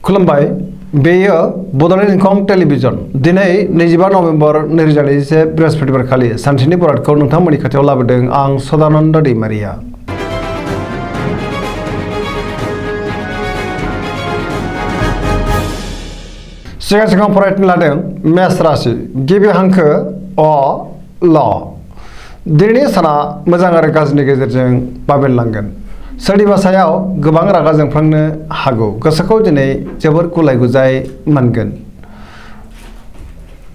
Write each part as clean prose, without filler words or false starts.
खुलुमबाय बेयो बड'लेण्ड इंखं टेलिभिजन दिनै 25 नभेम्बर 2021 बृहस्पतिबार खालि सानसेनि बरादखौ नोंथांमोननि खाथियाव लाबोदों आं सदानन्द दैमारिया। सिगां फरायनो लादों मेष राशि गिबि हांखो अ ल। दिनैनि साना मोजां आरो गाज्रिनि गेजेरजों बाबेनलांगोन। सोरनिबा सायाव गोबां रागा जोंफ्लांनो हागौ। गोसोखौ दिनै जोबोर गुलाय गुजाय मोनगोन।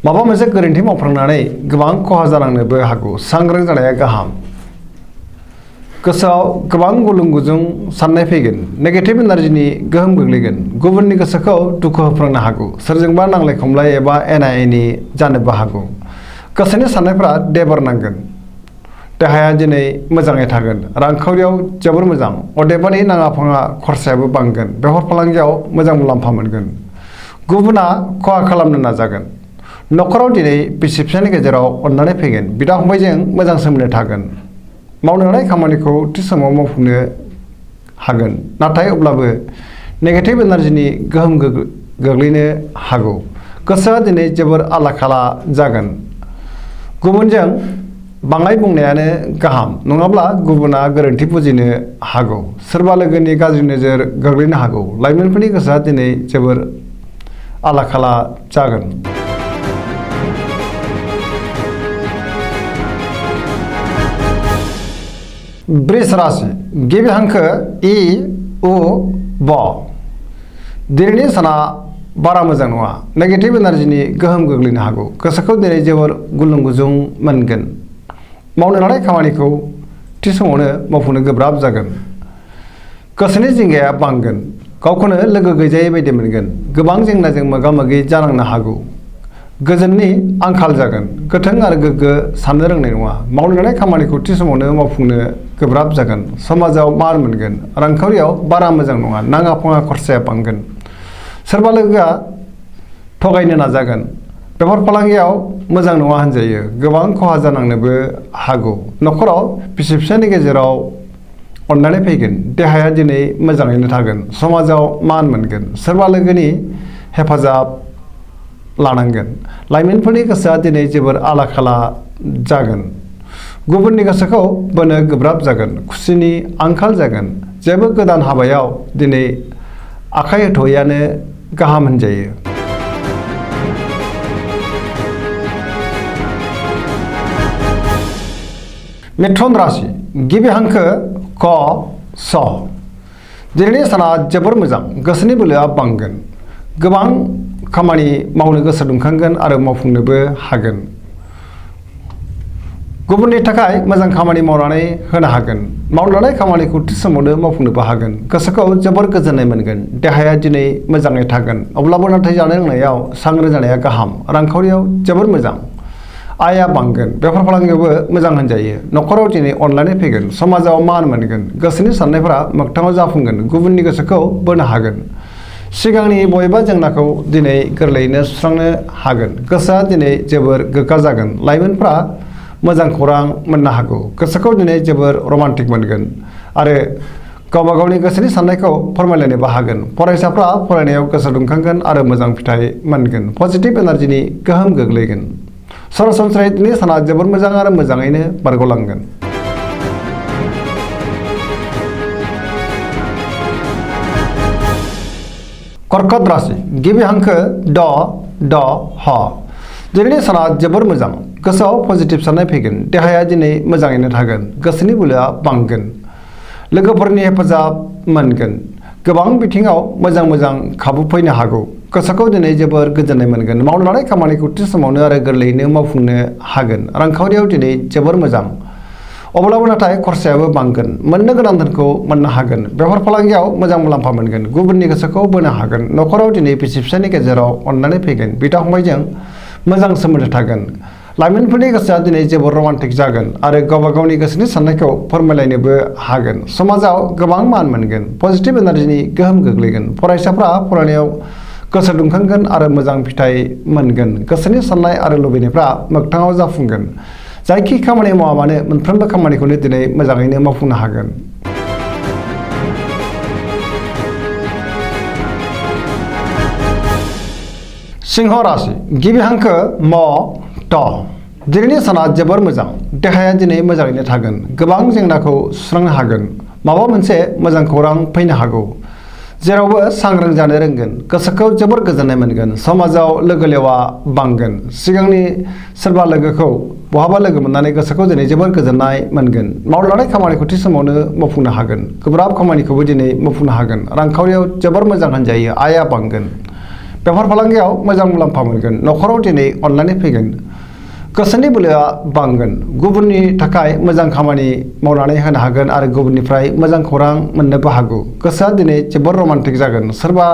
माबा मोनसे गोरोन्थि मावफ्लांनानै गोबां खहा जानांनोबो हागौ। सांग्रां जानाया गाहाम। गोसोआव गोबां गुलुं गुजुं साननाय फैगोन। नेगेटिभ एनार्जिनि गोहोम गोग्लैगोन। गुबुननि गोसोखौ दुखु होफ्लांनो हागौ। सोरजोंबा नांलाय खमलाय एबा एना एनि जानोबो हागौ। गोसोनि साननायफ्रा देबार नांगोन। देहाया दिनै मोजाङै थागोन। रांखावरियाव जोबोर मोजां। अदेबानि नाङा फाङा खरसायाबो बांगोन। बेफार फालांगियाव मोजां मुलाम्फा मोनगोन। गुबुना खहा खालामनो नाजागोन। न'खराव दिनै बिसि फिसायनि गेजेराव अननानै फैगोन। बिदा फंबायजों मोजां सोमोन्दो थागोन। मावनो लानाय खामानिखौ थि समाव मावफुंनो हागोन। नाथाय अब्लाबो नेगेटिभ एनार्जिनि गोहोम गोग्लैनो हागौ। गोसोआ दिनै जोबोर आला खाला जागोन। गुबुनजों बाङाय बुंनायानो गाहाम नङाब्ला गुबुना गोरोन्थि बुजिनो हागौ। सोरबा लोगोनि गाज्रि नोजोर गोग्लैनो हागौ। लाइमोनफोरनि गोसोआ दिनै जोबोर आला खाला जागोन। वृष राशि गिबि हांखो इ उ ब। दिनैनि साना बारा मोजां नङा। नेगेटिभ एनार्जिनि गोहोम गोग्लैनो हागौ। गोसोखौ दिनै जोबोर गुलुं गुजुं मोनगोन। मावनो लानाय खामानिखौ थि समावनो मावफुंनो गोब्राब जागोन। गोसोनि जिंगाया बांगोन। गावखौनो लोगो गैजायै बायदि मोनगोन। गोबां जेंनाजों मोगा मोगि जानांनो हागौ। गोजोननि आंखाल जागोन। गोथों आरो गोग्गो साननो रोंनाय नङा। मावनो लानाय खामानिखौ थि समावनो मावफुंनो गोब्राब जागोन। समाजाव मान मोनगोन। रांखावरियाव बारा मोजां नङा। नाङा फाङा खरसाया बांगोन। सोरबा लोगोआ थगायनो नाजागोन। बेफार फालांगियाव मोजां नङा होनजायो। गोबां खहा जानांनोबो हागौ। न'खराव बिसि फिसायनि गेजेराव अननानै फैगोन। देहाया दिनै मोजाङैनो थागोन। समाजाव मान मोनगोन। सोरबा लोगोनि हेफाजाब लानांगोन। लाइमोनफोरनि गोसोआ दिनै जोबोर आला खाला जागोन। गुबुननि गोसोखौ बोनो गोब्राब जागोन। खुसिनि आंखाल जागोन। जेबो गोदान हाबायाव दिनै आखाइ होथ'यैआनो गाहाम होनजायो। मिथुन राशि गिबि हांखो क स। दिनैनि साना जोबोर मोजां। गोसोनि बोलोआ बांगोन। गोबां खामानि मावनो गोसो दुंखांगोन आरो मावफुंनोबो हागोन। गुबुननि थाखाय मोजां खामानि मावनानै होनो हागोन। मावनो लानाय खामानिखौ थि समावनो मावफुंनोबो हागोन। गोसोखौ जोबोर गोजोननाय मोनगोन। देहाया दिनै मोजाङै थागोन। अब्लाबो नाथाय जानाय लोंनायाव सांग्रां जानाया गाहाम। रांखावरियाव जोबोर मोजां। आयआ बांगोन। बेफार फालांगियावबो मोजां होनजायो। न'खराव दिनै अनलायनाय फैगोन। समाजाव मान मोनगोन। गोसोनि साननायफोरा मोगथाङाव जाफुंगोन। गुबुननि गोसोखौ बोनो हागोन। सिगांनि बबेबा जेंनाखौ दिनै गोरलैयैनो सुस्रांनो हागोन। गोसोआ दिनै जोबोर गोग्गा जागोन। लाइमोनफ्रा मोजां खौरां मोननो हागौ। गोसोखौ दिनै जोबोर रमान्टिक मोनगोन आरो गावबा गावनि गोसोनि साननायखौ फोरमायलायनोबो हागोन। फरायसाफ्रा फरायनायाव गोसो दुंखांगोन आरो मोजां फिथाइ मोनगोन। पजिटिभ एनार्जिनि गोहोम गोग्लैगोन। सरासनस्रायै दिनै साना जोबोर मोजां आरो मोजाङैनो बारग'लांगोन। कर्कट राशि गिबि हांखो ड ड ह। दिनैनि साना जोबोर मोजां। गोसोआव पजिटिभ साननाय फैगोन। देहाया दिनै मोजाङैनो थागोन। गोसोनि बोलोआ बांगोन। लोगोफोरनि हेफाजाब मोनगोन। गोबां बिथिङाव मोजां खाबु फैनो हागौ। गोसोखौ दिनै जोबोर गोजोननाय मोनगोन। मावनो लानाय खामानिखौ थि समावनो आरो गोरलैयैनो मावफुंनो हागोन। रांखावरियाव दिनै जोबोर मोजां। अब्लाबो नाथाय खरसायाबो बांगोन। मोननो गोनां धोनखौ मोननो हागोन। बेफार फालांगियाव मोजां मुलाम्फा मोनगोन। गुबुननि गोसोखौ बोनो हागोन। न'खराव दिनै बिसि फिसायनि गेजेराव अननानै फैगोन। बिदा फंबायजों मोजां सोमोन्दो थागोन। लाइमोनफोरनि गोसोआ दिनै जोबोर रमान्टिक जागोन आरो गावबा गावनि गोसोनि साननायखौ फोरमायलायनोबो हागोन। समाजाव गोबां मान मोनगोन। पजिटिभ एनार्जिनि गोहोम गोग्लैगोन। फरायसाफ्रा फरायनायाव गोसो दुंखांगोन आरो मोजां फिथाइ मोनगोन। गोसोनि साननाय आरो लुबैनायफ्रा मोगथाङाव जाफुंगोन। जायखि खामानि मावा मानो मोनफ्रोमबो खामानिखौनो दिनै मोजाङैनो मावफुंनो हागोन। सिंह राशि गिबि हांखो म ट दिनैनि साना जोबोर मोजां देहाया दिनै मोजाङैनो थागोन गोबां जेंनाखौ सुस्रांनो हागोन माबा मोनसे मोजां खौरां फैनो हागौ जेरावबो सांग्रां जानो रोंगोन गोसोखौ जोबोर गोजोननाय मोनगोन समाजाव लोगो लेवा बांगोन सिगांनि सोरबा लोगोखौ बहाबा लोगो मोननानै गोसोखौ दिनै जोबोर गोजोननाय मोनगोन मावनो लानाय खामानिखौ थि समावनो मावफुंनो हागोन गोब्राब खामानिखौबो दिनै मावफुंनो हागोन रांखावरियाव जोबोर मोजां होनजायो आया बांगोन बेफार फालांगियाव मोजां मुलाम्फा मोनगोन न'खराव दिनै अननानै फैगोन गोसोनि बोलोआ बांगोन गुबुननि थाखाय मोजां खामानि मावनानै होनो हागोन आरो गुबुननिफ्राय मोजां खौरां मोननोबो हागौ गोसोआ दिनै जोबोर रमान्टिक जागोन सोरबा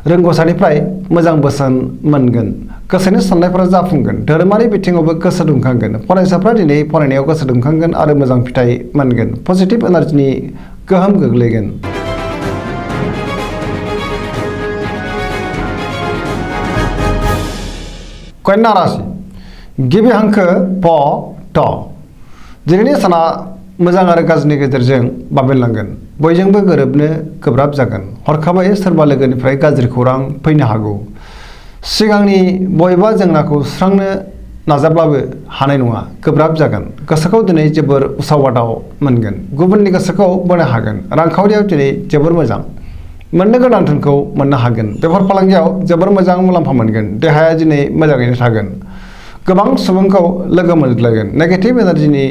रोंगौसानिफ्राय मोजां बोसोन मोनगोन गोसोनि साननायफोरा जाफुंगोन धोरोमारि बिथिङावबो गोसो दुंखांगोन फरायसाफ्रा दिनै फरायनायाव गोसो दुंखांगोन आरो मोजां फिथाइ मोनगोन पजिटिभ एनार्जिनि गोहोम गोग्लैगोन कन्या राशि गिबि हांखो प ट दिनैनि साना मोजां आरो गाज्रिनि गेजेरजों बाबेनलांगोन बयजोंबो गोरोबनो गोब्राब जागोन हरखाबै सोरबा लोगोनिफ्राय गाज्रि खौरां फैनो हागौ सिगांनि बबेबा जेंनाखौ सुस्रांनो नाजाब्लाबो हानाय नङा गोब्राब जागोन गोसोखौ दिनै जोबोर उसाव बादाव मोनगोन गुबुननि गोसोखौ बोनो हागोन रांखावरियाव दिनै जोबोर मोजां मोननो गोनां धोनखौ मोननो हागोन बेफार फालांगियाव जोबोर मोजां मुलाम्फा मोनगोन देहाया दिनै मोजाङैनो थागोन गोबां सुबुंखौ लोगो मोनज्लायगोन नेगेटिभ एनार्जिनि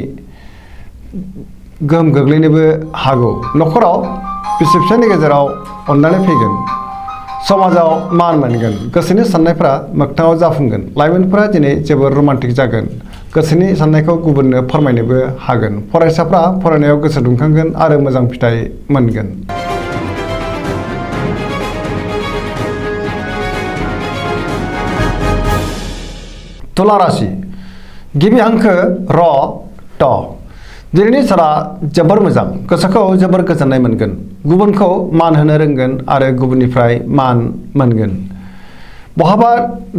गोहोम गोग्लैनोबो हागौ न'खराव बिसि फिसायनि गेजेराव अननानै फैगोन समाजाव मान मोनगोन गोसोनि साननायफ्रा मोगथाङाव जाफुंगोन लाइमोनफोरा दिनै जोबोर रमान्टिक जागोन गोसोनि साननायखौ गुबुननो फोरमायनोबो हागोन फरायसाफ्रा फरायनायाव गोसो दुंखांगोन आरो मोजां फिथाइ मोनगोन तुला राशि गिबि हांखो र ट दिनैनि साना जोबोर मोजां गोसोखौ जोबोर गोजोननाय मोनगोन गुबुनखौ मान होनो रोंगोन आरो गुबुननिफ्राय मान मोनगोन बहाबा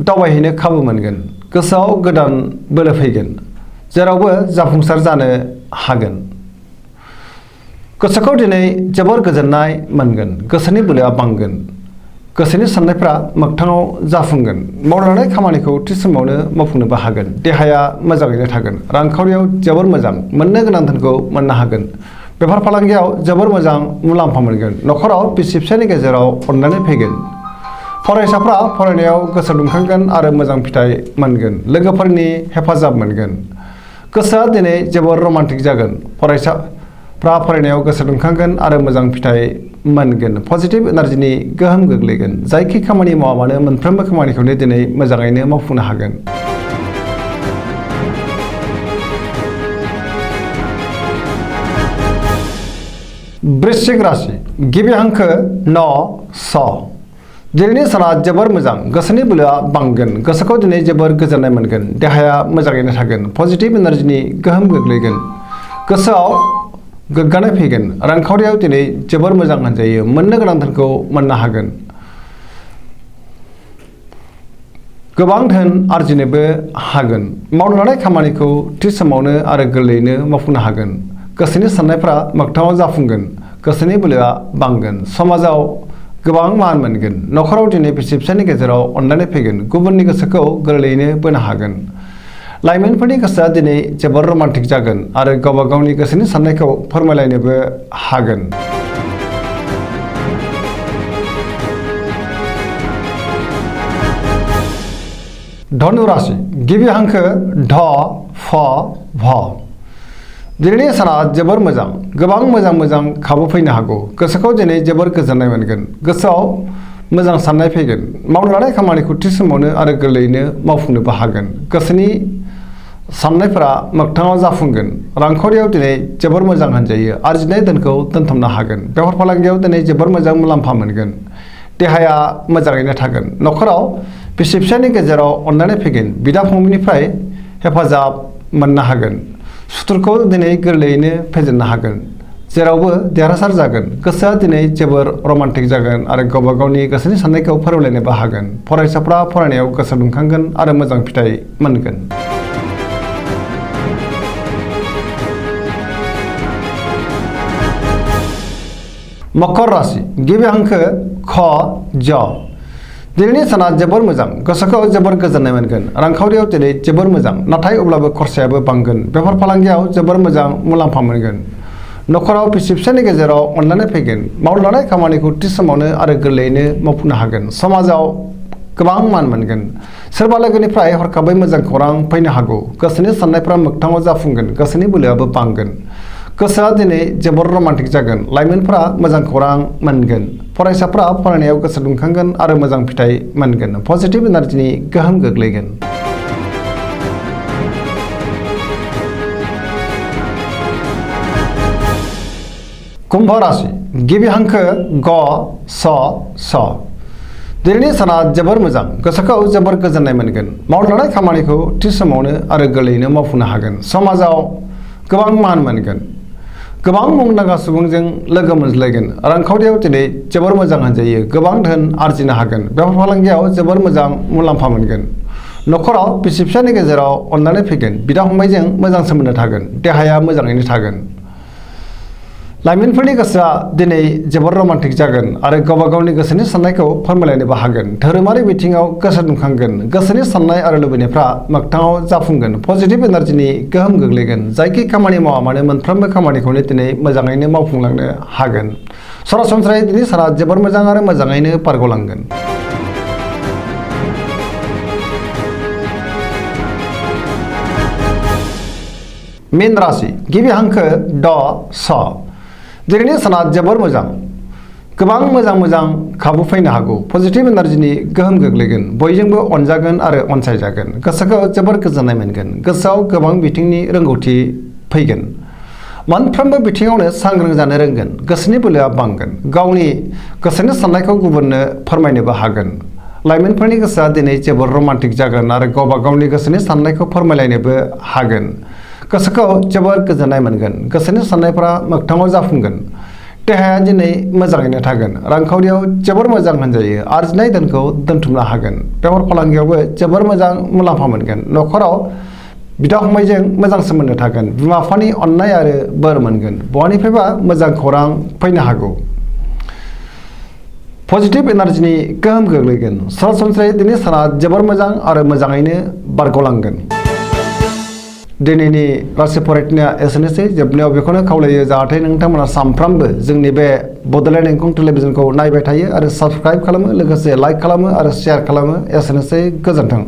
दावबायहैनो खाबु मोनगोन गोसोआव गोदान बोलो फैगोन जेरावबो जाफुंसार जानो हागोन गोसोखौ दिनै जोबोर गोजोननाय मोनगोन गोसोनि बोलोआ बांगोन गोसोनि साननायफ्रा मोगथाङाव जाफुंगोन मावनो लानाय खामानिखौ थि समावनो मावफुंनोबो हागोन देहाया मोजाङैनो थागोन रांखावरियाव जोबोर मोजां मोननो गोनां धोनखौ मोननो हागोन बेफार फालांगियाव जोबोर मोजां मुलाम्फा मोनगोन न'खराव बिसि फिसायनि गेजेराव अननानै फैगोन फरायसाफ्रा फरायनायाव गोसो दुंखांगोन आरो मोजां फिथाइ मोनगोन लोगोफोरनि हेफाजाब मोनगोन गोसोआ दिनै जोबोर रमान्टिक जागोन फरायसाफ्रा फरायनायाव गोसो दुंखांगोन आरो मोजां फिथाइ मोनगोन पजिटिभ एनार्जिनि गोहोम गोग्लैगोन जायखि खामानि मावा मानो मोनफ्रोमबो खामानिखौनो दिनै मोजाङैनो मावफुंनो हागोन वृश्चिक राशि गिबि हांखो न स दिनैनि साना जोबोर मोजां गोसोनि बोलोआ बांगोन गोसोखौ दिनै जोबोर गोजोननाय मोनगोन देहाया मोजाङैनो थागोन पजिटिभ एनार्जिनि गोहोम गोग्लैगोन गोसोआव गोग्गानाय फैगोन रांखावरियाव दिनै जोबोर मोजां होनजायो मोननो गोनां धोनखौ मोननो हागोन गोबां धोन आरजिनोबो हागोन मावनो लानाय खामानिखौ थि समावनो आरो गोरलैयैनो मावफुंनो हागोन गोसोनि साननायफ्रा मोगथाङाव जाफुंगोन गोसोनि बोलोआ बांगोन समाजाव गोबां मान मोनगोन न'खराव दिनै बिसि फिसायनि गेजेराव अननानै फैगोन गुबुननि गोसोखौ गोरलैयैनो बोनो हागोन लाइमोनफोरनि गोसोआ दिनै जोबोर रमान्टिक जागोन आरो गावबा गावनि गोसोनि साननायखौ फोरमायलायनोबो हागोन धनु राशि गिबि हांखो ढ फ भ दिनैनि साना जोबोर मोजां गोबां मोजां खाबु फैनो हागौ गोसोखौ दिनै जोबोर गोजोननाय मोनगोन गोसोआव मोजां साननाय फैगोन मावनो लानाय खामानिखौ थि समावनो आरो गोरलैयैनो मावफुंनोबो हागोन गोसोनि साननायफोरा मोगथाङाव जाफुंगोन रांखावरियाव दिनै जोबोर मोजां होनजायो आरजिनाय धोनखौ दोनथुमनो हागोन बेफार फालांगियाव दिनै जोबोर मोजां मुलाम्फा मोनगोन देहाया मोजाङैनो थागोन न'खराव बिसि फिसायनि गेजेराव अननानै फैगोन बिदा फंबायनिफ्राय हेफाजाब मोननो हागोन सुथुरखौ दिनै गोरलैयैनो फेजेननो हागोन जेरावबो देरहासार जागोन गोसोआ दिनै जोबोर रमान्टिक जागोन आरो गावबा गावनि गोसोनि साननायखौ फोरमायलायनोबो हागोन फरायसाफ्रा फरायनायाव गोसो दुंखांगोन आरो मोजां फिथाइ मोनगोन मकर राशि गिबि हांखो ख ज दिनैनि साना जोबोर मोजां गोसोखौ जोबोर गोजोननाय मोनगोन रांखावरियाव दिनै जोबोर मोजां नाथाय अब्लाबो खरसायाबो बांगोन बेफार फालांगियाव जोबोर मोजां मुलाम्फा मोनगोन न'खराव बिसि फिसायनि गेजेराव अनलायनाय फैगोन मावनो लानाय खामानिखौ थि समावनो आरो गोरलैयैनो मावफुंनो हागोन समाजाव गोबां मान मोनगोन सोरबा लोगोनिफ्राय हरखाबै मोजां खौरां फैनो हागौ गोसोनि साननायफ्रा मोगथाङाव जाफुंगोन गोसोनि बोलोआबो बांगोन गोसोआ दिनै जोबोर रमान्टिक जागोन लाइमोनफोरा मोजां खौरां मोनगोन फरायसाफ्रा फरायनायाव गोसो दुंखांगोन आरो मोजां फिथाइ मोनगोन पजिटिभ एनार्जिनि गोहोम गोग्लैगोन कुम्भ राशि गिबि हांखो ग स स दिनैनि साना जोबोर मोजां गोसोखौ जोबोर गोजोननाय मोनगोन मावनो लानाय खामानिखौ थि समावनो आरो गोरलैयैनो मावफुंनो हागोन समाजाव गोबां मान मोनगोन गोबां मुंदांखा सुबुंजों लोगो मोनज्लायगोन रांखावरियाव दिनै जोबोर मोजां होनजायो गोबां धोन आरजिनो हागोन बेफार फालांगियाव जोबोर मोजां मुलाम्फा मोनगोन न'खराव बिसि फिसायनि गेजेराव अनलायनाय फैगोन बिदा फंबायजों मोजां सोमोन्दो थागोन देहाया मोजाङैनो थागोन लाइमोनफोरनि गोसोआ दिनै जोबोर रमान्टिक जागोन आरो गावबा गावनि गोसोनि साननायखौ फोरमायलायनोबो हागोन धोरोमारि बिथिङाव गोसो दुंखांगोन गोसोनि साननाय आरो लुबैनायफ्रा मोगथाङाव जाफुंगोन पजिटिभ एनार्जिनि गोहोम गोग्लैगोन जायखि खामानि मावा मानो मोनफ्रोमबो खामानिखौनो दिनै मोजाङैनो मावफुंलांनो हागोन सरासनस्रायै दिनै साना जोबोर मोजां आरो मोजाङैनो बारग'लांगोन मीन राशि गिबि हांखो ड स दिनैनि साना जोबोर मोजां गोबां मोजां खाबु फैनो हागौ पजिटिभ एनार्जिनि गोहोम गोग्लैगोन बयजोंबो अनजागोन आरो अनसायजागोन गोसोखौ जोबोर गोजोननाय मोनगोन गोसोआव गोबां बिथिंनि रोंगौथि फैगोन मोनफ्रोमबो बिथिङावनो सांग्रां जानो रोंगोन गोसोनि बोलोआ बांगोन गावनि गोसोनि साननायखौ गुबुननो फोरमायनोबो हागोन लाइमोनफोरनि गोसोआ दिनै जोबोर रमान्टिक जागोन आरो गावबा गावनि गोसोनि साननायखौ फोरमायलायनोबो हागोन गोसोखौ जोबोर गोजोननाय मोनगोन गोसोनि साननायफ्रा मोगथाङाव जाफुंगोन देहाया दिनै मोजाङैनो थागोन रांखावरियाव जोबोर मोजां होनजायो आरजिनाय धोनखौ दोनथुमनो हागोन बेफार फालांगियावबो जोबोर मोजां मुलाम्फा मोनगोन न'खराव बिदा फंबायजों मोजां सोमोन्दो थागोन बिमा बिफानि अननाय आरो बोर मोनगोन बहानिफ्रायबा मोजां खौरां फैनो हागौ पजिटिभ एनार्जिनि गोहोम गोग्लैगोन सरासनस्रायै दिनै साना जोबोर मोजां आरो मोजाङैनो बारग'लांगोन दिनैनि राशि फरायथिनाया एसेनोसै जोबनायाव बेखौनो खावलायो जाहाथे नोंथांमोना सानफ्रामबो जोंनि बे बड'लेण्ड इंखं टेलिभिजनखौ नायबाय थायो आरो साबस्क्राइब खालामो लोगोसे लाइक खालामो आरो शेयार खालामो एसेनोसै गोजोन्थों।